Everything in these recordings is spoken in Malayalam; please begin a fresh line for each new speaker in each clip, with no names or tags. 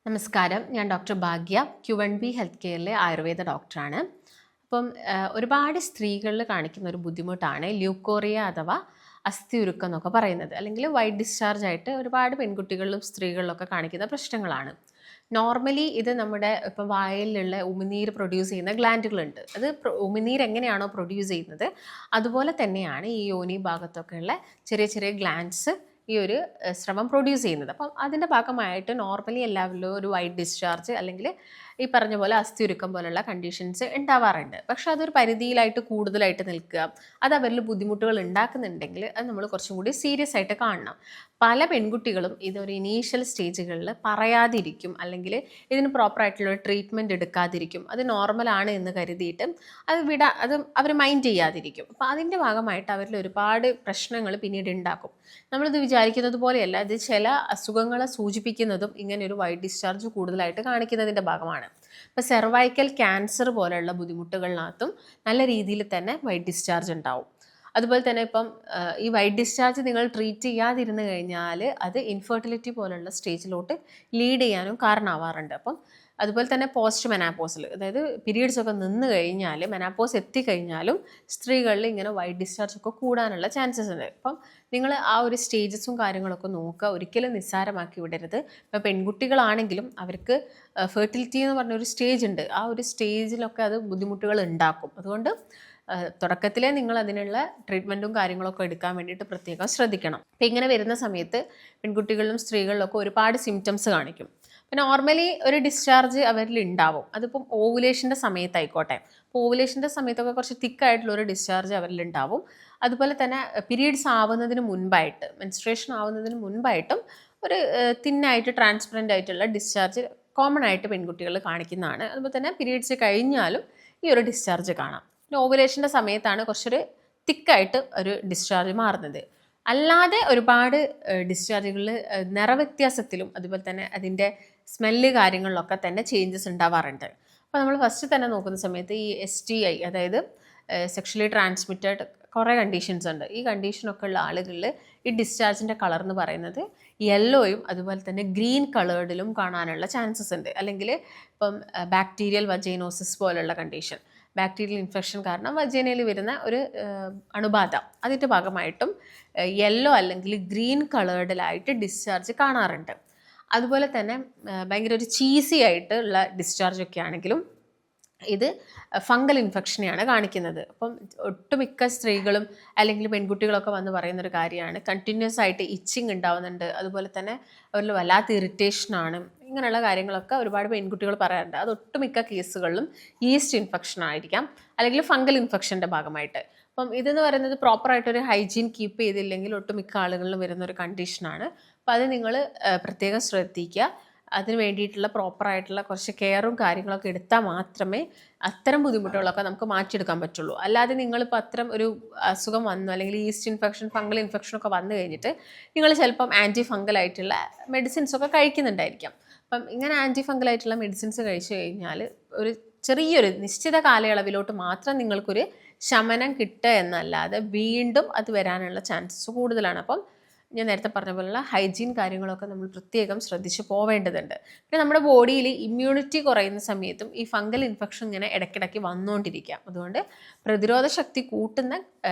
നമസ്കാരം, ഞാൻ ഡോക്ടർ ഭാഗ്യ Q1B ഹെൽത്ത് കെയറിലെ ആയുർവേദ ഡോക്ടറാണ്. അപ്പം ഒരുപാട് സ്ത്രീകളിൽ കാണിക്കുന്ന ഒരു ബുദ്ധിമുട്ടാണ് ല്യൂക്കോറിയ അഥവാ അസ്ഥി ഉരുക്കം എന്നൊക്കെ പറയുന്നത്, അല്ലെങ്കിൽ വൈറ്റ് ഡിസ്ചാർജ് ആയിട്ട് ഒരുപാട് പെൺകുട്ടികളിലും സ്ത്രീകളിലൊക്കെ കാണിക്കുന്ന പ്രശ്നങ്ങളാണ്. നോർമലി ഇത് നമ്മുടെ ഇപ്പം വായിലുള്ള ഉമിനീര് പ്രൊഡ്യൂസ് ചെയ്യുന്ന ഗ്ലാൻഡുകളുണ്ട്. അത് ഉമിനീര് എങ്ങനെയാണോ പ്രൊഡ്യൂസ് ചെയ്യുന്നത് അതുപോലെ തന്നെയാണ് ഈ യോനി ഭാഗത്തൊക്കെയുള്ള ചെറിയ ചെറിയ ഗ്ലാൻഡ്സ് ഈ ഒരു സ്രവം പ്രൊഡ്യൂസ് ചെയ്യുന്നത്. അപ്പം അതിൻ്റെ ഭാഗമായിട്ട് നോർമലി എല്ലാവരിലും ഒരു വൈറ്റ് ഡിസ്ചാർജ് അല്ലെങ്കിൽ ഈ പറഞ്ഞ പോലെ അസ്ഥി ഉരുക്കം പോലുള്ള കണ്ടീഷൻസ് ഉണ്ടാവാറുണ്ട്. പക്ഷെ അതൊരു പരിധിയിലായിട്ട് കൂടുതലായിട്ട് നിൽക്കുക, അത് അവരിൽ ബുദ്ധിമുട്ടുകൾ ഉണ്ടാക്കുന്നുണ്ടെങ്കിൽ അത് നമ്മൾ കുറച്ചും കൂടി സീരിയസ് ആയിട്ട് കാണണം. പല പെൺകുട്ടികളും ഇതൊരു ഇനീഷ്യൽ സ്റ്റേജുകളിൽ പറയാതിരിക്കും, അല്ലെങ്കിൽ ഇതിന് പ്രോപ്പറായിട്ടുള്ള ട്രീറ്റ്മെൻറ്റ് എടുക്കാതിരിക്കും. അത് നോർമലാണ് എന്ന് കരുതിയിട്ട് അത് അവർ മൈൻഡ് ചെയ്യാതിരിക്കും. അപ്പോൾ അതിൻ്റെ ഭാഗമായിട്ട് അവരിൽ ഒരുപാട് പ്രശ്നങ്ങൾ പിന്നീട് ഉണ്ടാക്കും. നമ്മളിത് വിചാരിക്കുന്നത് പോലെയല്ല, ഇത് ചില അസുഖങ്ങളെ സൂചിപ്പിക്കുന്നതും ഇങ്ങനെ ഒരു വൈറ്റ് ഡിസ്ചാർജ് കൂടുതലായിട്ട് കാണിക്കുന്നതിൻ്റെ ഭാഗമാണ്. ഇപ്പോൾ സെർവൈക്കൽ ക്യാൻസർ പോലെയുള്ള ബുദ്ധിമുട്ടുകളിനകത്തും നല്ല രീതിയിൽ തന്നെ വൈറ്റ് ഡിസ്ചാർജ് ഉണ്ടാവും. അതുപോലെ തന്നെ ഇപ്പം ഈ വൈറ്റ് ഡിസ്ചാർജ് നിങ്ങൾ ട്രീറ്റ് ചെയ്യാതിരുന്നു കഴിഞ്ഞാൽ അത് ഇൻഫെർട്ടിലിറ്റി പോലുള്ള സ്റ്റേജിലോട്ട് ലീഡ് ചെയ്യാനും കാരണമാവാറുണ്ട്. അപ്പം അതുപോലെ തന്നെ പോസ്റ്റ് മെനാപ്പോസിൽ, അതായത് പീരീഡ്സ് ഒക്കെ നിന്ന് കഴിഞ്ഞാൽ മെനാപ്പോസ് എത്തിക്കഴിഞ്ഞാലും സ്ത്രീകളിൽ ഇങ്ങനെ വൈറ്റ് ഡിസ്ചാർജ് ഒക്കെ കൂടാനുള്ള ചാൻസസ് ഉണ്ട്. അപ്പം നിങ്ങൾ ആ ഒരു സ്റ്റേജസും കാര്യങ്ങളൊക്കെ നോക്കുക, ഒരിക്കലും നിസ്സാരമാക്കി വിടരുത്. ഇപ്പോൾ പെൺകുട്ടികളാണെങ്കിലും അവർക്ക് ഫെർട്ടിലിറ്റി എന്ന് പറഞ്ഞൊരു സ്റ്റേജ് ഉണ്ട്, ആ ഒരു സ്റ്റേജിലൊക്കെ അത് ബുദ്ധിമുട്ടുകൾ ഉണ്ടാക്കും. അതുകൊണ്ട് തുടക്കത്തിലേ നിങ്ങൾ അതിനുള്ള ട്രീറ്റ്മെൻറ്റും കാര്യങ്ങളൊക്കെ എടുക്കാൻ വേണ്ടിയിട്ട് പ്രത്യേകം ശ്രദ്ധിക്കണം. അപ്പം ഇങ്ങനെ വരുന്ന സമയത്ത് പെൺകുട്ടികളിലും സ്ത്രീകളിലൊക്കെ ഒരുപാട് സിംറ്റംസ് കാണിക്കും. പിന്നെ നോർമലി ഒരു ഡിസ്ചാർജ് അവരിൽ ഉണ്ടാവും, അതിപ്പം ഓവുലേഷൻ്റെ സമയത്തായിക്കോട്ടെ. അപ്പോൾ ഓവുലേഷൻ്റെ സമയത്തൊക്കെ കുറച്ച് തിക്കായിട്ടുള്ള ഒരു ഡിസ്ചാർജ് അവരിൽ ഉണ്ടാവും. അതുപോലെ തന്നെ പീരീഡ്സ് ആവുന്നതിന് മുൻപായിട്ട്, മെൻസ്ട്രേഷൻ ആവുന്നതിന് മുൻപായിട്ടും ഒരു തിന്നായിട്ട് ട്രാൻസ്പെറൻ്റ് ആയിട്ടുള്ള ഡിസ്ചാർജ് കോമൺ ആയിട്ട് പെൺകുട്ടികൾ കാണിക്കുന്നതാണ്. അതുപോലെ തന്നെ പീരീഡ്സ് കഴിഞ്ഞാലും ഈ ഒരു ഡിസ്ചാർജ് കാണാം. പിന്നെ ഓവുലേഷൻ്റെ സമയത്താണ് കുറച്ചൊരു തിക്കായിട്ട് ഒരു ഡിസ്ചാർജ് മാറുന്നത്. അല്ലാതെ ഒരുപാട് ഡിസ്ചാർജുകളിൽ നിറവ്യത്യാസത്തിലും അതുപോലെ തന്നെ അതിൻ്റെ സ്മെല്ല് കാര്യങ്ങളിലൊക്കെ തന്നെ ചേഞ്ചസ് ഉണ്ടാവാറുണ്ട്. അപ്പോൾ നമ്മൾ ഫസ്റ്റ് തന്നെ നോക്കുന്ന സമയത്ത് ഈ STI, അതായത് സെക്ഷലി ട്രാൻസ്മിറ്റഡ് കുറേ കണ്ടീഷൻസ് ഉണ്ട്. ഈ കണ്ടീഷനൊക്കെ ഉള്ള ആളുകളിൽ ഈ ഡിസ്ചാർജിൻ്റെ കളർ എന്ന് പറയുന്നത് യെല്ലോയും അതുപോലെ തന്നെ ഗ്രീൻ കളേർഡിലും കാണാനുള്ള ചാൻസസ് ഉണ്ട്. അല്ലെങ്കിൽ ഇപ്പം ബാക്ടീരിയൽ വജൈനോസിസ് പോലുള്ള കണ്ടീഷൻ, ബാക്ടീരിയൽ ഇൻഫെക്ഷൻ കാരണം വജൈനയിൽ വരുന്ന ഒരു അണുബാധ, അതിൻ്റെ ഭാഗമായിട്ടും യെല്ലോ അല്ലെങ്കിൽ ഗ്രീൻ കളേർഡിലായിട്ട് ഡിസ്ചാർജ് കാണാറുണ്ട്. അതുപോലെ തന്നെ ഭയങ്കര ഒരു ചീസി ആയിട്ടുള്ള ഡിസ്ചാർജൊക്കെ ആണെങ്കിലും ഇത് ഫംഗൽ ഇൻഫെക്ഷനെയാണ് കാണിക്കുന്നത്. അപ്പം ഒട്ടുമിക്ക സ്ത്രീകളും അല്ലെങ്കിൽ പെൺകുട്ടികളൊക്കെ വന്ന് പറയുന്നൊരു കാര്യമാണ്, കണ്ടിന്യൂസ് ആയിട്ട് ഇച്ചിങ് ഉണ്ടാവുന്നുണ്ട്, അതുപോലെ തന്നെ അവരിൽ വല്ലാത്ത ഇറിറ്റേഷനാണ്, ഇങ്ങനെയുള്ള കാര്യങ്ങളൊക്കെ ഒരുപാട് പെൺകുട്ടികൾ പറയാറുണ്ട്. അത് ഒട്ടുമിക്ക കേസുകളിലും ഈസ്റ്റ് ഇൻഫെക്ഷൻ ആയിരിക്കാം, അല്ലെങ്കിൽ ഫംഗൽ ഇൻഫെക്ഷൻ്റെ ഭാഗമായിട്ട്. അപ്പം ഇതെന്ന് പറയുന്നത് പ്രോപ്പറായിട്ടൊരു ഹൈജീൻ കീപ്പ് ചെയ്തില്ലെങ്കിൽ ഒട്ടുമിക്ക ആളുകളിലും വരുന്നൊരു കണ്ടീഷനാണ്. അപ്പോൾ അത് നിങ്ങൾ പ്രത്യേകം ശ്രദ്ധിക്കുക. അതിന് വേണ്ടിയിട്ടുള്ള പ്രോപ്പറായിട്ടുള്ള കുറച്ച് കെയറും കാര്യങ്ങളൊക്കെ എടുത്താൽ മാത്രമേ അത്തരം ബുദ്ധിമുട്ടുകളൊക്കെ നമുക്ക് മാറ്റിയെടുക്കാൻ പറ്റുള്ളൂ. അല്ലാതെ നിങ്ങളിപ്പോൾ അത്തരം ഒരു അസുഖം വന്നു, അല്ലെങ്കിൽ ഈസ്റ്റ് ഇൻഫെക്ഷൻ ഫംഗൽ ഇൻഫെക്ഷനൊക്കെ വന്നു കഴിഞ്ഞിട്ട് നിങ്ങൾ ചിലപ്പം ആൻറ്റി ഫംഗലായിട്ടുള്ള മെഡിസിൻസൊക്കെ കഴിക്കുന്നുണ്ടായിരിക്കാം. അപ്പം ഇങ്ങനെ ആൻറ്റി ഫംഗലായിട്ടുള്ള മെഡിസിൻസ് കഴിച്ചു കഴിഞ്ഞാൽ ഒരു ചെറിയൊരു നിശ്ചിത കാലയളവിലോട്ട് മാത്രം നിങ്ങൾക്കൊരു ശമനം കിട്ടുക എന്നല്ലാതെ വീണ്ടും അത് വരാനുള്ള ചാൻസസ് കൂടുതലാണ്. അപ്പം ഞാൻ നേരത്തെ പറഞ്ഞ പോലുള്ള ഹൈജീൻ കാര്യങ്ങളൊക്കെ നമ്മൾ പ്രത്യേകം ശ്രദ്ധിച്ച് പോവേണ്ടതുണ്ട്. പിന്നെ നമ്മുടെ ബോഡിയിൽ ഇമ്മ്യൂണിറ്റി കുറയുന്ന സമയത്തും ഈ ഫംഗൽ ഇൻഫെക്ഷൻ ഇങ്ങനെ ഇടയ്ക്കിടയ്ക്ക് വന്നുകൊണ്ടിരിക്കാം. അതുകൊണ്ട് പ്രതിരോധ ശക്തി കൂട്ടുന്ന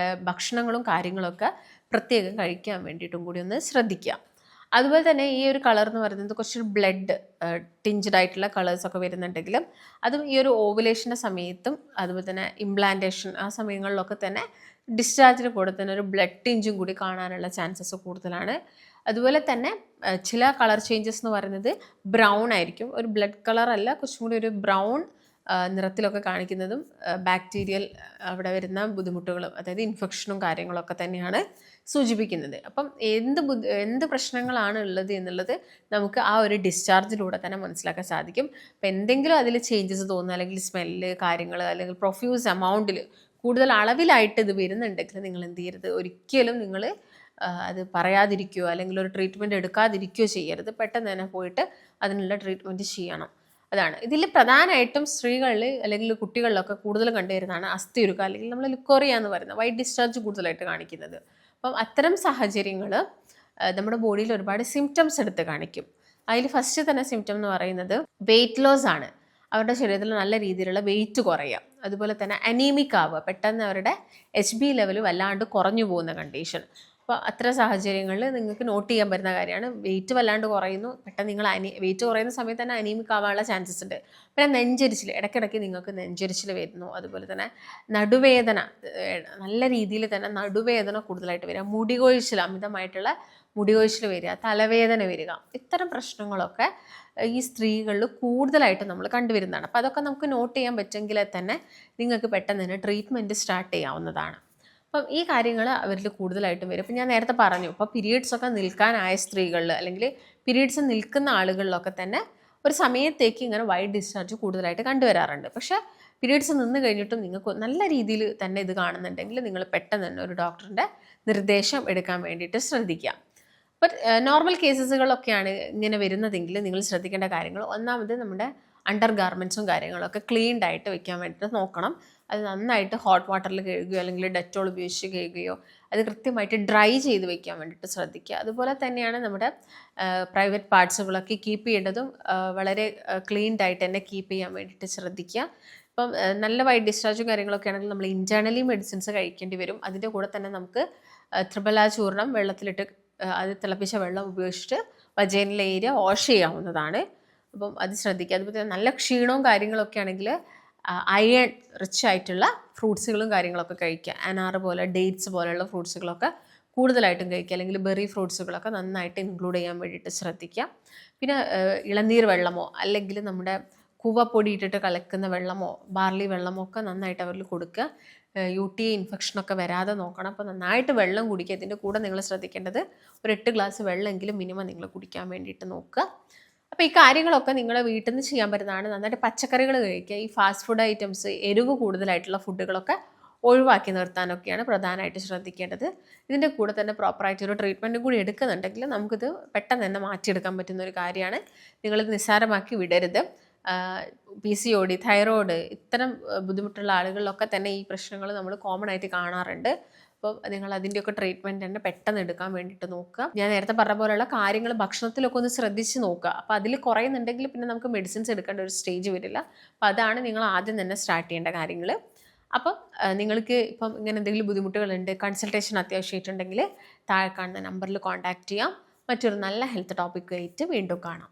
ഭക്ഷണങ്ങളും കാര്യങ്ങളൊക്കെ പ്രത്യേകം കഴിക്കാൻ വേണ്ടിയിട്ടും കൂടി ഒന്ന് ശ്രദ്ധിക്കുക. അതുപോലെ തന്നെ ഈ ഒരു കളർ എന്ന് പറയുന്നത് കുറച്ചൊരു ബ്ലഡ് ടിഞ്ച്ഡ് ആയിട്ടുള്ള കളേഴ്സൊക്കെ വരുന്നുണ്ടെങ്കിലും അതും ഈ ഒരു ഓവുലേഷൻ്റെ സമയത്തും അതുപോലെ തന്നെ ഇംപ്ലാന്റേഷൻ ആ സമയങ്ങളിലൊക്കെ തന്നെ ഡിസ്ചാർജിന് കൂടെ തന്നെ ഒരു ബ്ലഡ് ടിഞ്ചും കൂടി കാണാനുള്ള ചാൻസസ് കൂടുതലാണ്. അതുപോലെ തന്നെ ചില കളർ ചേഞ്ചസ് എന്ന് പറയുന്നത് ബ്രൗൺ ആയിരിക്കും, ഒരു ബ്ലഡ് കളർ അല്ല, കുറച്ചും കൂടി ഒരു ബ്രൗൺ നിറത്തിലൊക്കെ കാണിക്കുന്നതും ബാക്ടീരിയൽ അവിടെ വരുന്ന ബുദ്ധിമുട്ടുകളും, അതായത് ഇൻഫെക്ഷനും കാര്യങ്ങളൊക്കെ തന്നെയാണ് സൂചിപ്പിക്കുന്നത്. അപ്പം എന്ത് പ്രശ്നങ്ങളാണ് ഉള്ളത് എന്നുള്ളത് നമുക്ക് ആ ഒരു ഡിസ്ചാർജിലൂടെ തന്നെ മനസ്സിലാക്കാൻ സാധിക്കും. അപ്പം എന്തെങ്കിലും അതിൽ ചേഞ്ചസ് തോന്നുക, അല്ലെങ്കിൽ സ്മെല്ല് കാര്യങ്ങൾ, അല്ലെങ്കിൽ പ്രൊഫ്യൂസ് എമൗണ്ടിൽ കൂടുതൽ അളവിലായിട്ട് ഇത് വരുന്നുണ്ടെങ്കിൽ നിങ്ങൾ എന്ത് ചെയ്യരുത്, ഒരിക്കലും നിങ്ങൾ അത് പറയാതിരിക്കുകയോ അല്ലെങ്കിൽ ഒരു ട്രീറ്റ്മെൻറ്റ് എടുക്കാതിരിക്കുകയോ ചെയ്യരുത്. പെട്ടെന്ന് തന്നെ പോയിട്ട് അതിനുള്ള ട്രീറ്റ്മെൻറ്റ് ചെയ്യണം. അതാണ് ഇതിൽ പ്രധാനമായിട്ടും സ്ത്രീകളിൽ അല്ലെങ്കിൽ കുട്ടികളിലൊക്കെ കൂടുതൽ കണ്ടുവരുന്നതാണ് അസ്ഥി ഉരുക്കം, അല്ലെങ്കിൽ നമ്മൾ ലുക്കോറിയ എന്ന് പറയുന്നത് വൈറ്റ് ഡിസ്ചാർജ് കൂടുതലായിട്ട് കാണിക്കുന്നത്. അപ്പം അത്തരം സാഹചര്യങ്ങൾ നമ്മുടെ ബോഡിയിൽ ഒരുപാട് സിംറ്റംസ് എടുത്ത് കാണിക്കും. അതിൽ ഫസ്റ്റ് തന്നെ സിംറ്റം എന്ന് പറയുന്നത് വെയിറ്റ് ലോസ് ആണ്. അവരുടെ ശരീരത്തിൽ നല്ല രീതിയിലുള്ള വെയിറ്റ് കുറയുക, അതുപോലെ തന്നെ അനീമിക് ആവുക, പെട്ടെന്ന് അവരുടെ HB ലെവൽ വല്ലാണ്ട് കുറഞ്ഞു പോകുന്ന കണ്ടീഷൻ. അപ്പോൾ അത്തരം സാഹചര്യങ്ങളിൽ നിങ്ങൾക്ക് നോട്ട് ചെയ്യാൻ പറ്റുന്ന കാര്യമാണ്, വെയിറ്റ് വല്ലാണ്ട് കുറയുന്നു, പെട്ടെന്ന് നിങ്ങൾ വെയിറ്റ് കുറയുന്ന സമയത്ത് തന്നെ അനീമിക് ആവാനുള്ള ചാൻസസ് ഉണ്ട്. പിന്നെ നെഞ്ചരിച്ചിൽ, ഇടയ്ക്കിടയ്ക്ക് നിങ്ങൾക്ക് നെഞ്ചരിച്ചിൽ വരുന്നു, അതുപോലെ തന്നെ നടുവേദന, നല്ല രീതിയിൽ തന്നെ നടുവേദന കൂടുതലായിട്ട് വരിക, മുടികൊഴിച്ചിൽ, അമിതമായിട്ടുള്ള മുടികൊഴിച്ചിൽ വരിക, തലവേദന വരിക, ഇത്തരം പ്രശ്നങ്ങളൊക്കെ ഈ സ്ത്രീകളിൽ കൂടുതലായിട്ട് നമ്മൾ കണ്ടുവരുന്നതാണ്. അപ്പോൾ അതൊക്കെ നമുക്ക് നോട്ട് ചെയ്യാൻ പറ്റുമെങ്കിൽ തന്നെ നിങ്ങൾക്ക് പെട്ടെന്ന് തന്നെ ട്രീറ്റ്മെൻറ്റ് സ്റ്റാർട്ട് ചെയ്യാവുന്നതാണ്. അപ്പം ഈ കാര്യങ്ങൾ അവരിൽ കൂടുതലായിട്ടും വരും. ഇപ്പം ഞാൻ നേരത്തെ പറഞ്ഞു, ഇപ്പോൾ പീരീഡ്സൊക്കെ നിൽക്കാനായ സ്ത്രീകളിൽ അല്ലെങ്കിൽ പീരീഡ്സ് നിൽക്കുന്ന ആളുകളിലൊക്കെ തന്നെ ഒരു സമയത്തേക്ക് ഇങ്ങനെ വൈറ്റ് ഡിസ്ചാർജ് കൂടുതലായിട്ട് കണ്ടുവരാറുണ്ട്. പക്ഷേ പീരീഡ്സ് നിന്ന് കഴിഞ്ഞിട്ടും നിങ്ങൾക്ക് നല്ല രീതിയിൽ തന്നെ ഇത് കാണുന്നുണ്ടെങ്കിൽ നിങ്ങൾ പെട്ടെന്ന് തന്നെ ഒരു ഡോക്ടറിൻ്റെ നിർദ്ദേശം എടുക്കാൻ വേണ്ടിയിട്ട് ശ്രദ്ധിക്കുക. ബട്ട് നോർമൽ കേസസുകളൊക്കെയാണ് ഇങ്ങനെ വരുന്നതെങ്കിൽ നിങ്ങൾ ശ്രദ്ധിക്കേണ്ട കാര്യങ്ങൾ, ഒന്നാമത് നമ്മുടെ അണ്ടർ ഗാർമെൻറ്റ്സും കാര്യങ്ങളൊക്കെ ക്ലീൻഡ് ആയിട്ട് വെക്കാൻ വേണ്ടിയിട്ട് നോക്കണം. അത് നന്നായിട്ട് ഹോട്ട് വാട്ടറിൽ കഴുകുകയോ അല്ലെങ്കിൽ ഡെറ്റോൾ ഉപയോഗിച്ച് കഴുകുകയോ അത് കൃത്യമായിട്ട് ഡ്രൈ ചെയ്ത് വെക്കാൻ വേണ്ടിയിട്ട് ശ്രദ്ധിക്കുക. അതുപോലെ തന്നെയാണ് നമ്മുടെ പ്രൈവറ്റ് പാർട്സുകളൊക്കെ കീപ്പ് ചെയ്യേണ്ടതും വളരെ ക്ലീൻഡ് ആയിട്ട് തന്നെ കീപ്പ് ചെയ്യാൻ വേണ്ടിയിട്ട് ശ്രദ്ധിക്കുക. ഇപ്പം നല്ല വൈറ്റ് ഡിസ്ചാർജും കാര്യങ്ങളൊക്കെ ആണെങ്കിൽ നമ്മൾ ഇൻറ്റേർണലി മെഡിസിൻസ് കഴിക്കേണ്ടി വരും. അതിൻ്റെ കൂടെ തന്നെ നമുക്ക് ത്രിഫല ചൂർണം വെള്ളത്തിലിട്ട് അത് തിളപ്പിച്ച വെള്ളം ഉപയോഗിച്ചിട്ട് വജൈനൽ ഏരിയ വാഷ് ചെയ്യാവുന്നതാണ്. അപ്പം അത് ശ്രദ്ധിക്കുക. അതുപോലെ തന്നെ നല്ല ക്ഷീണവും കാര്യങ്ങളൊക്കെ ആണെങ്കിൽ അയൺ റിച്ച് ആയിട്ടുള്ള ഫ്രൂട്ട്സുകളും കാര്യങ്ങളൊക്കെ കഴിക്കുക. അനാറ് പോലെ, ഡേറ്റ്സ് പോലെയുള്ള ഫ്രൂട്ട്സുകളൊക്കെ കൂടുതലായിട്ടും കഴിക്കുക, അല്ലെങ്കിൽ ബെറി ഫ്രൂട്ട്സുകളൊക്കെ നന്നായിട്ട് ഇൻക്ലൂഡ് ചെയ്യാൻ വേണ്ടിയിട്ട് ശ്രദ്ധിക്കുക. പിന്നെ ഇളനീർ വെള്ളമോ അല്ലെങ്കിൽ നമ്മുടെ കൂവപ്പൊടി ഇട്ടിട്ട് കലക്കുന്ന വെള്ളമോ ബാർലി വെള്ളമോ ഒക്കെ നന്നായിട്ട് അവരിൽ കൊടുക്കുക. UTI ഇൻഫെക്ഷനൊക്കെ വരാതെ നോക്കണം. അപ്പോൾ നന്നായിട്ട് വെള്ളം കുടിക്കുക. ഇതിൻ്റെ കൂടെ നിങ്ങൾ ശ്രദ്ധിക്കേണ്ടത് ഒരു 8 ഗ്ലാസ് വെള്ളമെങ്കിലും മിനിമം നിങ്ങൾ കുടിക്കാൻ വേണ്ടിയിട്ട് നോക്കുക. അപ്പോൾ ഈ കാര്യങ്ങളൊക്കെ നിങ്ങളെ വീട്ടിൽ നിന്ന് ചെയ്യാൻ പറ്റുന്നതാണ്. നന്നായിട്ട് പച്ചക്കറികൾ കഴിക്കുക. ഈ ഫാസ്റ്റ് ഫുഡ് ഐറ്റംസ്, എരിവ് കൂടുതലായിട്ടുള്ള ഫുഡുകളൊക്കെ ഒഴിവാക്കി നിർത്താനൊക്കെയാണ് പ്രധാനമായിട്ട് ശ്രദ്ധിക്കേണ്ടത്. ഇതിൻ്റെ കൂടെ തന്നെ പ്രോപ്പറായിട്ടൊരു ട്രീറ്റ്മെൻറ്റും കൂടി എടുക്കുന്നുണ്ടെങ്കിൽ നമുക്കിത് പെട്ടെന്ന് തന്നെ മാറ്റിയെടുക്കാൻ പറ്റുന്ന ഒരു കാര്യമാണ്. നിങ്ങളിത് നിസ്സാരമാക്കി വിടരുത്. PCOD, തൈറോയ്ഡ്, ഇത്തരം ബുദ്ധിമുട്ടുള്ള ആളുകളിലൊക്കെ തന്നെ ഈ പ്രശ്നങ്ങൾ നമ്മൾ കോമൺ ആയിട്ട് കാണാറുണ്ട്. അപ്പോൾ നിങ്ങൾ അതിൻ്റെയൊക്കെ ട്രീറ്റ്മെൻറ്റ് തന്നെ പെട്ടെന്ന് എടുക്കാൻ വേണ്ടിയിട്ട് നോക്കുക. ഞാൻ നേരത്തെ പറഞ്ഞ പോലെയുള്ള കാര്യങ്ങൾ ഭക്ഷണത്തിലൊക്കെ ഒന്ന് ശ്രദ്ധിച്ച് നോക്കുക. അപ്പോൾ അതിൽ കുറയുന്നുണ്ടെങ്കിൽ പിന്നെ നമുക്ക് മെഡിസിൻസ് എടുക്കേണ്ട ഒരു സ്റ്റേജ് വരില്ല. അപ്പോൾ അതാണ് നിങ്ങൾ ആദ്യം തന്നെ സ്റ്റാർട്ട് ചെയ്യേണ്ട കാര്യങ്ങൾ. അപ്പം നിങ്ങൾക്ക് ഇപ്പം ഇങ്ങനെ എന്തെങ്കിലും ബുദ്ധിമുട്ടുകളുണ്ട്, കൺസൾട്ടേഷൻ അത്യാവശ്യമായിട്ടുണ്ടെങ്കിൽ താഴെ കാണുന്ന നമ്പറിൽ കോൺടാക്റ്റ് ചെയ്യാം. മറ്റൊരു നല്ല ഹെൽത്ത് ടോപ്പിക്കുമായിട്ട് വീണ്ടും കാണാം.